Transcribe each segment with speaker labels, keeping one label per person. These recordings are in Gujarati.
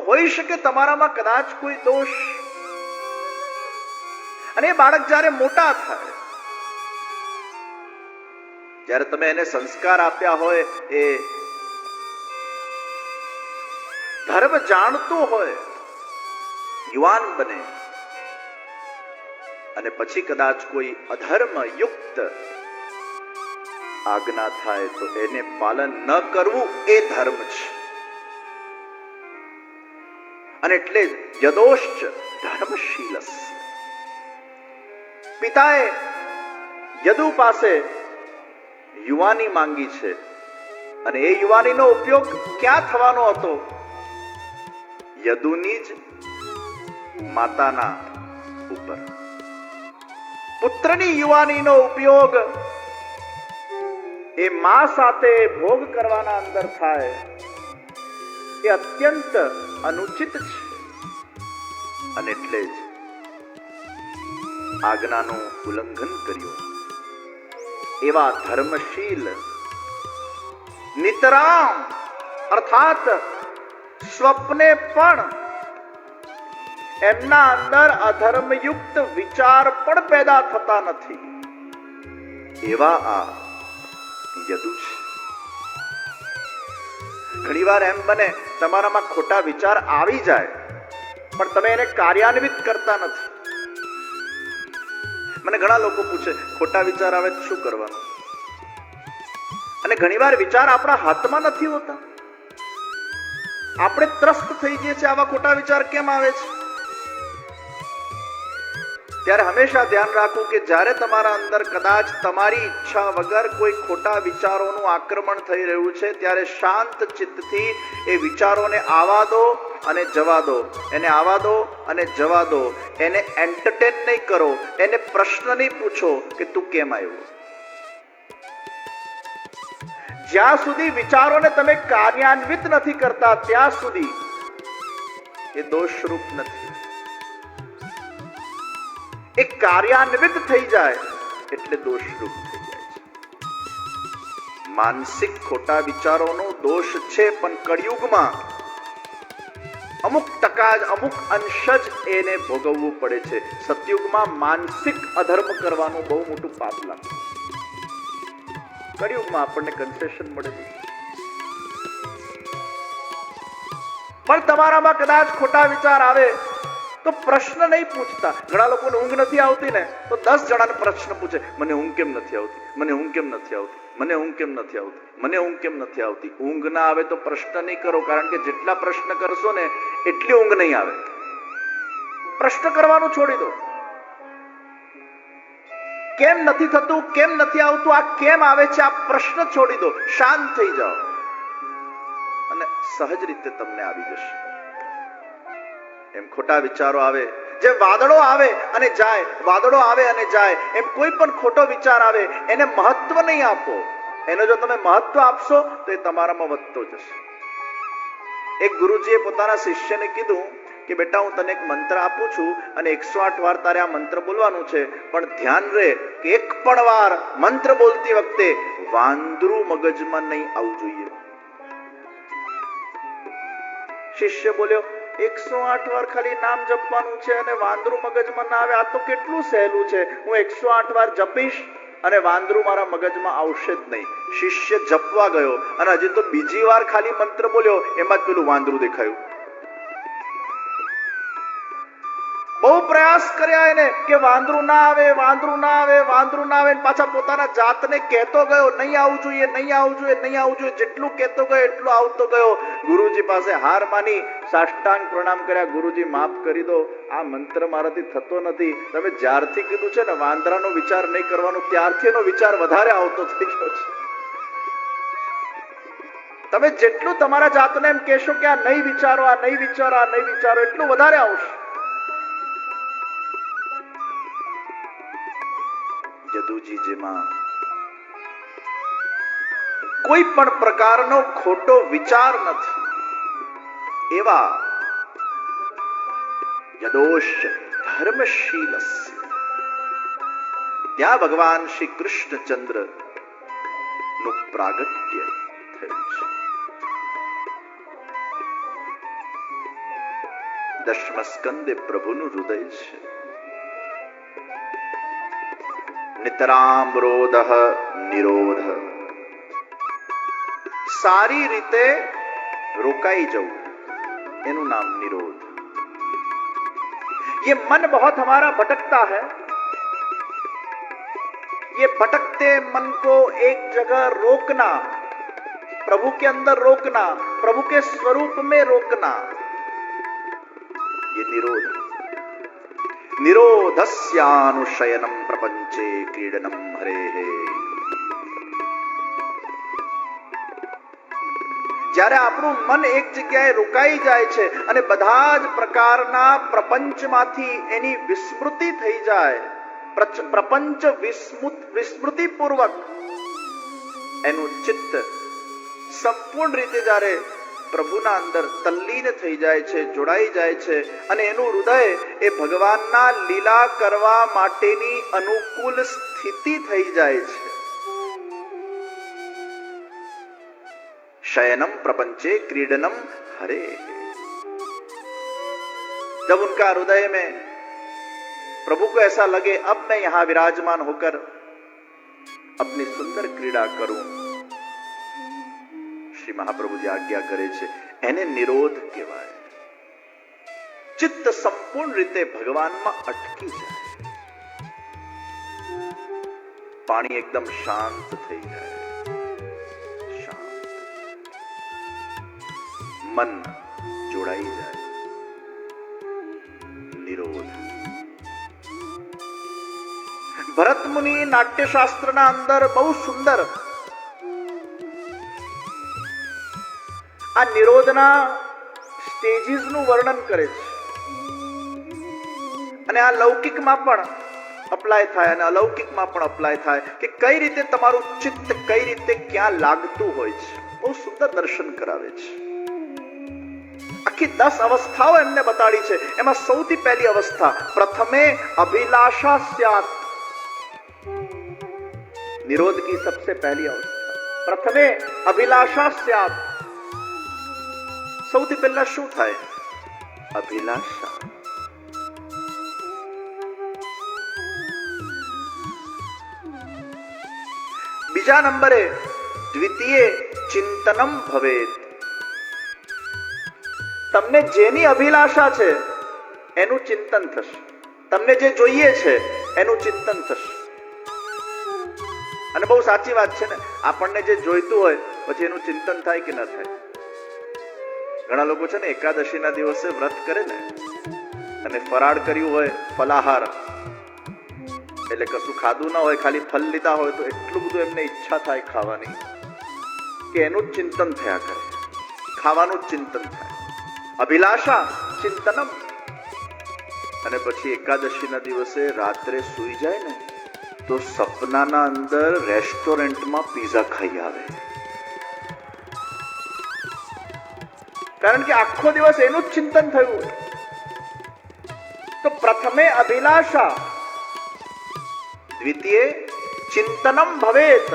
Speaker 1: તો હોઈ શકે તમારામાં કદાચ કોઈ દોષ, અને એ બાળક જ્યારે મોટા થાય, જ્યારે તમે એને સંસ્કાર આપ્યા હોય, એ ધર્મ જાણતો હોય, યુવાન બને, અને પછી કદાચ કોઈ અધર્મ યુક્ત આજ્ઞા થાય તો એને પાલન ન કરવું એ ધર્મ છે. અને એટલે યદોશ્ચ ધર્મશીલસ્ય. પિતાએ યદુ પાસે યુવાની માંગી છે, અને એ યુવાનીનો ઉપયોગ ક્યાં થવાનો હતો? યદુની જ માતાના ઉપર. પુત્રની યુવાનીનો ઉપયોગ એ મા સાથે ભોગ કરવાના અંદર થાય એ અત્યંત અનુચિત છે. અને એટલે જ આજ્ઞાનું ઉલ્લંઘન કર્યું. એવા ધર્મશીલ નિતરામ અર્થાત સ્વપ્ને પણ એમના અંદર અધર્મયુક્ત વિચાર પણ પેદા થતા નથી, એવા આ યદુ છે. ઘણીવાર એમ બને તમારામાં ખોટા વિચાર આવી જાય, પણ તમે એને કાર્યાન્વિત કરતા નથી. મને ઘણા લોકો પૂછે, ખોટા વિચાર આવે તો શું કરવાનું? અને ઘણીવાર વિચાર આપણા હાથમાં નથી હોતા. આપણે ત્રસ્ત થઈ જઈએ છીએ, આવા ખોટા વિચાર કેમ આવે છે? ત્યારે હંમેશા ધ્યાન રાખવું કે જ્યારે તમારા અંદર કદાચ તમારી ઈચ્છા વગર કોઈ ખોટા વિચારોનું આક્રમણ થઈ રહ્યું છે, ત્યારે શાંત ચિત્તથી એ વિચારોને આવા દો અને જવા દો, એને આવા દો અને જવા દો. એને એન્ટરટેન નહીં કરો, એને પ્રશ્ન નહીં પૂછો કે તું કેમ આવ્યો. જ્યાં સુધી વિચારોને તમે કાર્યાન્વિત નથી કરતા, ત્યાં સુધી એ દોષરૂપ નથી. એ કાર્યાન્વિત થઈ જાય એટલે દોષરૂપ થઈ જાય છે. માનસિક ખોટા વિચારોનો દોષ છે, પણ કળિયુગમાં અમુક ટકા જ, અમુક અંશ જ એને ભોગવવું પડે છે. સતયુગમાં માનસિક અધર્મ કરવાનું બહુ મોટું પાપ લાગે. કળિયુગમાં આપણને કન્સેશન મળે છે. પણ તમારામાં કદાચ ખોટા વિચાર આવે તો પ્રશ્ન નહીં પૂછતા. ઘણા લોકોને ઊંઘ નથી આવતી ને, તો 10 જણાને પ્રશ્ન પૂછે, મને ઊંઘ કેમ નથી આવતી, મને ઊંઘ કેમ નથી આવતી, મને ઊંઘ કેમ નથી આવતી, મને ઊંઘ કેમ નથી આવતી. ઊંઘ ના આવે તો પ્રશ્ન નહીં કરો, કારણ કે જેટલા પ્રશ્ન કરશો ને એટલી ઊંઘ નહીં આવે. પ્રશ્ન કરવાનું છોડી દો. કેમ નથી થતું, કેમ નથી આવતું, આ કેમ આવે છે, આ પ્રશ્ન છોડી દો. શાંત થઈ જાઓ અને સહજ રીતે તમને આવી જશે. એમ ખોટા વિચારો આવે, જે વાદળો આવે અને જાય, વાદળો આવે અને જાય, એમ કોઈ પણ ખોટો વિચાર આવે એને મહત્વ નહીં આપો. એને જો તમે મહત્વ આપશો તો એ તમારામાં વધતો જશે. એક ગુરુજીએ પોતાના શિષ્યને કીધું કે બેટા, હું તને એક મંત્ર આપું છું અને 108 વાર તારે આ મંત્ર બોલવાનું છે, પણ ધ્યાન રહે કે એક પણ વાર મંત્ર બોલતી વખતે વાંદરું મગજમાં નહીં આવવું જોઈએ. શિષ્ય બોલ્યો, 108 વાર ખાલી નામ જપવાનું છે અને વાંદરું મગજમાં ના આવે, આ તો કેટલું સહેલું છે. હું 108 વાર જપીશ અને વાંદરું મારા મગજમાં આવશે જ નહીં. શિષ્ય જપવા ગયો અને હજી તો બીજી વાર ખાલી મંત્ર બોલ્યો, એમાં જ પેલું વાંદરું દેખાયું. બહુ પ્રયાસ કર્યા એને કે વાંદરું ના આવે, વાંદરું ના આવે, વાંદરું ના આવે. પાછા પોતાના જાતને કહેતો ગયો, નહીં આવવું જોઈએ, નહીં આવવું જોઈએ, નહીં આવવું જોઈએ. જેટલું કહેતો ગયો એટલું આવતો ગયો. ગુરુજી પાસે હાર માની સાષ્ટાંગ પ્રણામ કર્યા. ગુરુજી, માફ કરી દો, આ મંત્ર મારાથી થતો નથી. તમે જ્યારથી કીધું છે ને વાંદરાનો વિચાર નહીં કરવાનો, ત્યારથી એનો વિચાર વધારે આવતો થઈ ગયો છે. તમે જેટલું તમારા જાતને એમ કહેશો કે આ નહીં વિચારો, આ નહીં વિચારો, આ નહીં વિચારો, એટલું વધારે આવશે. યદુજી જેમાં કોઈ પણ પ્રકારનો ખોટો વિચાર નથી, એવા યદોશ ધર્મશીલસ્ય. ત્યાં ભગવાન શ્રી કૃષ્ણચંદ્ર નું પ્રાગટ્ય થયું છે. દશમ સ્કંદે પ્રભુનું હૃદય છે. નિતરામરોધ નિરોધ, સારી રીતે રોકાઈ જવું, એનું નામ निरोध. ये मन बहुत हमारा भटकता है. ये भटकते मन को एक जगह रोकना, प्रभु के अंदर रोकना, प्रभु के स्वरूप में रोकना, ये निरोध. निरोधस्यानुशयनम प्रपंचे क्रीडनम हरेः. જ્યારે આપણું મન એક જગ્યાએ રોકાઈ જાય છે અને બધા જ પ્રકારના પ્રપંચમાંથી એની વિસ્મૃતિ થઈ જાય, પ્રપંચ વિસ્મૃતિ પૂર્વક એનું ચિત્ત સંપૂર્ણ રીતે જ્યારે પ્રભુના અંદર તલ્લીન થઈ જાય છે, જોડાઈ જાય છે અને એનું હૃદય એ ભગવાનના લીલા કરવા માટેની અનુકૂળ સ્થિતિ થઈ જાય છે. शयनम प्रपंचे क्रीडनम हरे. जब उनका हृदय में प्रभु को ऐसा लगे अब मैं यहां विराजमान होकर अपनी सुंदर क्रीड़ा करूं, श्री महाप्रभु जी आज्ञा करे छे એને નિરોધ કહેવાય. ચિત્ત સંપૂર્ણ રીતે ભગવાનમાં અટકી જાય, પાણી એકદમ શાંત થઈ જાય, मन जोड़ाई जाए, निरोध. भरत मुनि नाट्यशास्त्रना अंदर बहु सुंदर आ निरोधना स्टेजीसનું વર્ણન કરે છે અને આ લૌકિકમાં પણ અપ્લાય થાય અને અલૌકિકમાં પણ અપ્લાય થાય કે કઈ રીતે તમારું ચિત્ત કઈ રીતે ક્યાં લાગતું હોય છે. બહુ સુંદર દર્શન કરાવે છે. આખી 10 અવસ્થાઓ એમને બતાડી છે. એમાં સૌથી પહેલી અવસ્થા પ્રથમે અભિલાષા સ્યાત. निरोध की सबसे पहली अवस्था प्रथमे अभिलाषा स्यात. સૌથી પહેલા શું થાય? અભિલાષા. બીજા નંબરે દ્વિતીય ચિંતનમ ભવેત. તમને જેની અભિલાષા છે એનું ચિંતન થશે, તમને જે જોઈએ છે એનું ચિંતન થશે. અને બહુ સાચી વાત છે ને, આપણને જે જોઈતું હોય પછી એનું ચિંતન થાય કે ન થાય. ઘણા લોકો છે ને એકાદશીના દિવસે વ્રત કરે ને અને ફરાળ કર્યું હોય, ફલાહાર એટલે કશું ખાધું ના હોય, ખાલી ફલ લીધા હોય તો એટલું બધું એમને ઈચ્છા થાય ખાવાની કે એનું જ ચિંતન થયા કરે, ખાવાનું જ ચિંતન થાય. અભિલાષા ચિંતનમ. અને પછી એકાદશીના દિવસે રાત્રે સૂઈ જાય ને તો સપનાના અંદર રેસ્ટોરન્ટમાં પીઝા ખાઈ આવે, કારણ કે આખો દિવસ એનું જ ચિંતન થયું. તો પ્રથમે અભિલાષા, દ્વિતીય ચિંતનમ ભવેત.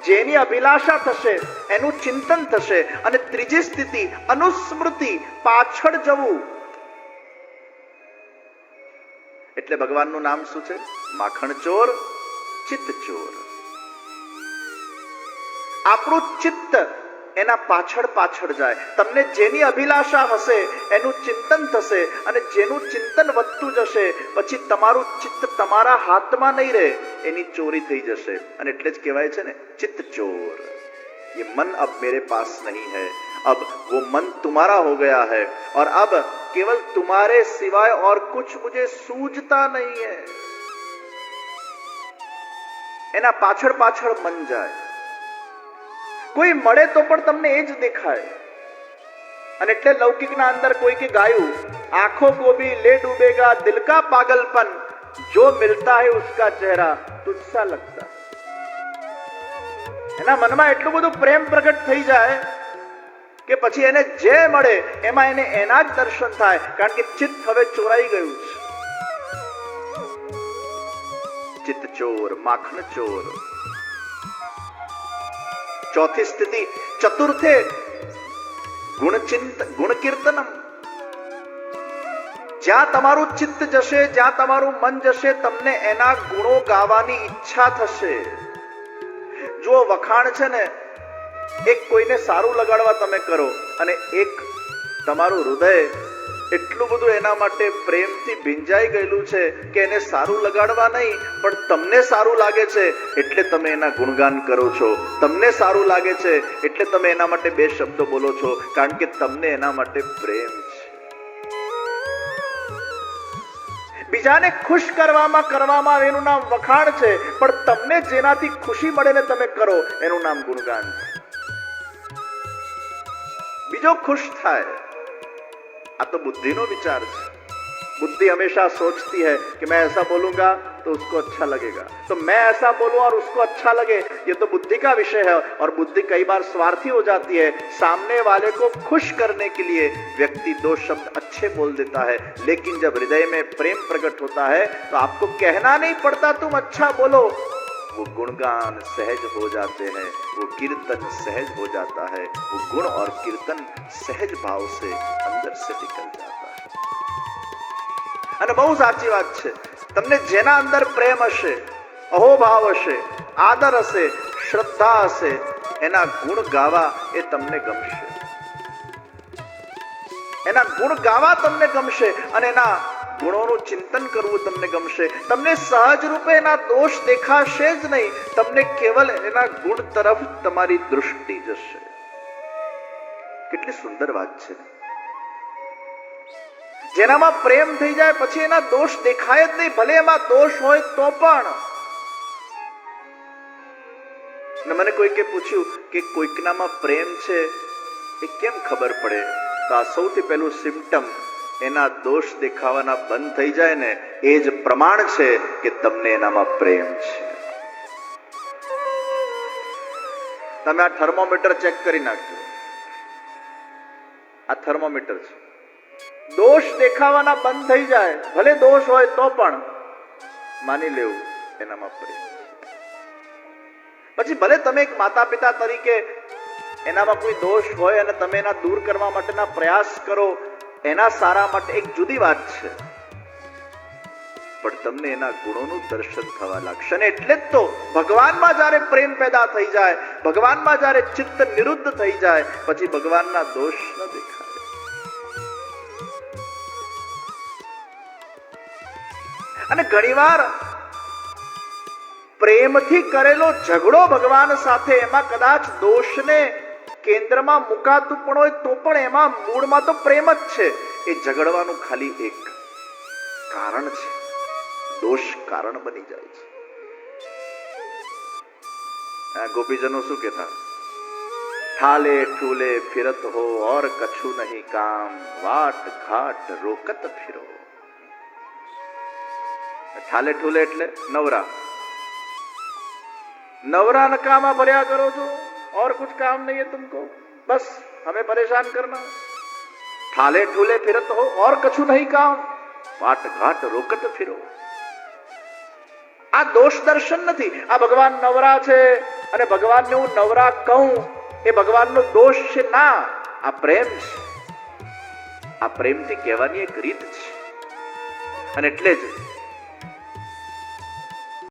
Speaker 1: જેની અભિલાષા થશે એનું ચિંતન થશે. અને ત્રીજી સ્થિતિ અનુસ્મૃતિ, પાછળ જવું. એટલે ભગવાનનું નામ શું છે? માખણ ચોર, ચિત્ત ચોર. આપણું ચિત્ત એના પાછળ પાછળ જાય. તમને જેની અભિલાષા હશે એનું ચિંતન થશે અને જેનું ચિંતન વધતું જશે પછી તમારું ચિત્ત તમારા હાથમાં નહીં રહે, એની ચોરી થઈ જશે. અને એટલે જ કહેવાય છે ને चित्त चोर. ये मन अब मेरे पास नहीं है, अब वो मन तुम्हारा हो गया है और अब केवल तुम्हारे सिवाय और कुछ मुझे सूझता नहीं है. એના પાછળ પાછળ મન જાય. કોઈ મળે તો પણ તમને એ જ દેખાય. અને એટલે લૌકિકના અંદર કોઈ કે ગાયું, આંખો को भी ले डूबेगा दिल का पागलपन, जो मिलता है उसका चेहरा तुझसा लगता. એના મનમાં એટલું બધું પ્રેમ પ્રગટ થઈ જાય કે પછી એને જે મળે એમાં એને એના જ દર્શન થાય, કારણ કે ચિત્ત હવે ચોરાઈ ગયું છે. चित्त चोर, माखन चोर. चौथी स्थिति चतुर्थे गुण कीर्तनम. જ્યાં તમારું ચિત્ત જશે, જ્યાં તમારું મન જશે, તમને એના ગુણો ગાવાની ઈચ્છા થશે. જો વખાણ છે ને, એક કોઈને સારું લગાડવા તમે કરો અને એક તમારું હૃદય એટલું બધું એના માટે પ્રેમથી ભીંજાઈ ગયેલું છે કે એને સારું લગાડવા નહીં, પણ તમને સારું લાગે છે એટલે તમે એના ગુણગાન કરો છો. તમને સારું લાગે છે એટલે તમે એના માટે બે શબ્દો બોલો છો, કારણ કે તમને એના માટે પ્રેમ છે. બીજાને ખુશ કરવામાં આવે એનું નામ વખાણ છે, પણ તમને જેનાથી ખુશી મળે ને તમે કરો એનું નામ ગુણગાન છે. બીજો ખુશ થાય, આ તો बुद्धि નો विचार है. बुद्धि हमेशा सोचती है कि मैं ऐसा बोलूंगा तो उसको अच्छा लगेगा, तो मैं ऐसा बोलूं और उसको अच्छा लगे, ये तो बुद्धि का विषय है. और बुद्धि कई बार स्वार्थी हो जाती है. सामने वाले को खुश करने के लिए व्यक्ति दो शब्द अच्छे बोल देता है, लेकिन जब हृदय में प्रेम प्रकट होता है तो आपको कहना नहीं पड़ता तुम अच्छा बोलो, वो गुणगान सहज हो जाते हैं, वो कीर्तन सहज हो जाता है, वो गुण और कीर्तन सहज भाव से अंदर से निकल जाता है. અને બહુ સાચી વાત છે. તમને જેના અંદર પ્રેમ હશે, અહોભાવ હશે, આદર હશે, શ્રદ્ધા હશે, એના ગુણ ગાવા એ તમને ગમશે. એના ગુણ ગાવા તમને ગમશે અને એના ગુણોનું ચિંતન કરવું તમને ગમશે. તમને સહજ રૂપે એના દોષ દેખાશે જ નહીં, તમને કેવલ એના ગુણ તરફ તમારી દૃષ્ટિ જશે. કેટલી સુંદર વાત છે. જેનામાં પ્રેમ થઈ જાય પછી એના દોષ દેખાય જ નહીં, ભલે એમાં દોષ હોય તો પણ. મને કોઈકે પૂછ્યું કે કોઈકનામાં પ્રેમ છે એ કેમ ખબર પડે, તો આ સૌથી પહેલું સિમ્પટમ, એના દોષ દેખાવાના બંધ થઈ જાય ને એ જ પ્રમાણ છે કે તમને એનામાં પ્રેમ છે. તમે આ થર્મોમીટર ચેક કરી નાખજો. આ થર્મોમીટર છે. દોષ દેખાવાના બંધ થઈ જાય, ભલે દોષ હોય તો પણ માની લેવું એનામાં પ્રેમ. પછી ભલે તમે એક માતા પિતા તરીકે એનામાં કોઈ દોષ હોય અને તમે એના દૂર કરવા માટેના પ્રયાસ કરો, એના સારા માટે એક જુદી વાત છે, પણ તમને એના ગુણોનું દર્શન થવા લાગશે. અને એટલે જ તો ભગવાનમાં જ્યારે પ્રેમ પેદા થઈ જાય, ભગવાનમાં જ્યારે ચિત્ત નિરુદ્ધ થઈ જાય, પછી ભગવાનના દોષ ન દેખાય. અને ઘણીવાર પ્રેમથી કરેલો ઝઘડો ભગવાન સાથે, એમાં કદાચ દોષને કેન્દ્રમાં મુકાતું પણ હોય તો પણ એમાં મૂળમાં તો પ્રેમ જ છે. એ ઝઘડવાનું ખાલી એક કારણ છે, દોષ કારણ બની જાય છે. ગોપીજનો શું કહેતા? ઠાલે ઠૂલે ફિરત હો ઓર કછુ નહીં કામ, વાટ ઘાટ રોકત ફિરો. ઠાલે ઠૂલે એટલે નવરા. नवरा नकामा भर्या करो तो और कुछ काम नहीं है तुमको, बस हमें परेशान करना. ठाले ठूले फिरत हो और कछु नहीं काम, वाट घाट रोकत फिरो. આ દોષ દર્શન નથી. આ ભગવાન નવરા છે અને ભગવાનને હું નવરા કહું એ ભગવાનનો દોષ છે ના, આ પ્રેમ છે. આ પ્રેમથી કહેવાની એક રીત છે. અને એટલે જ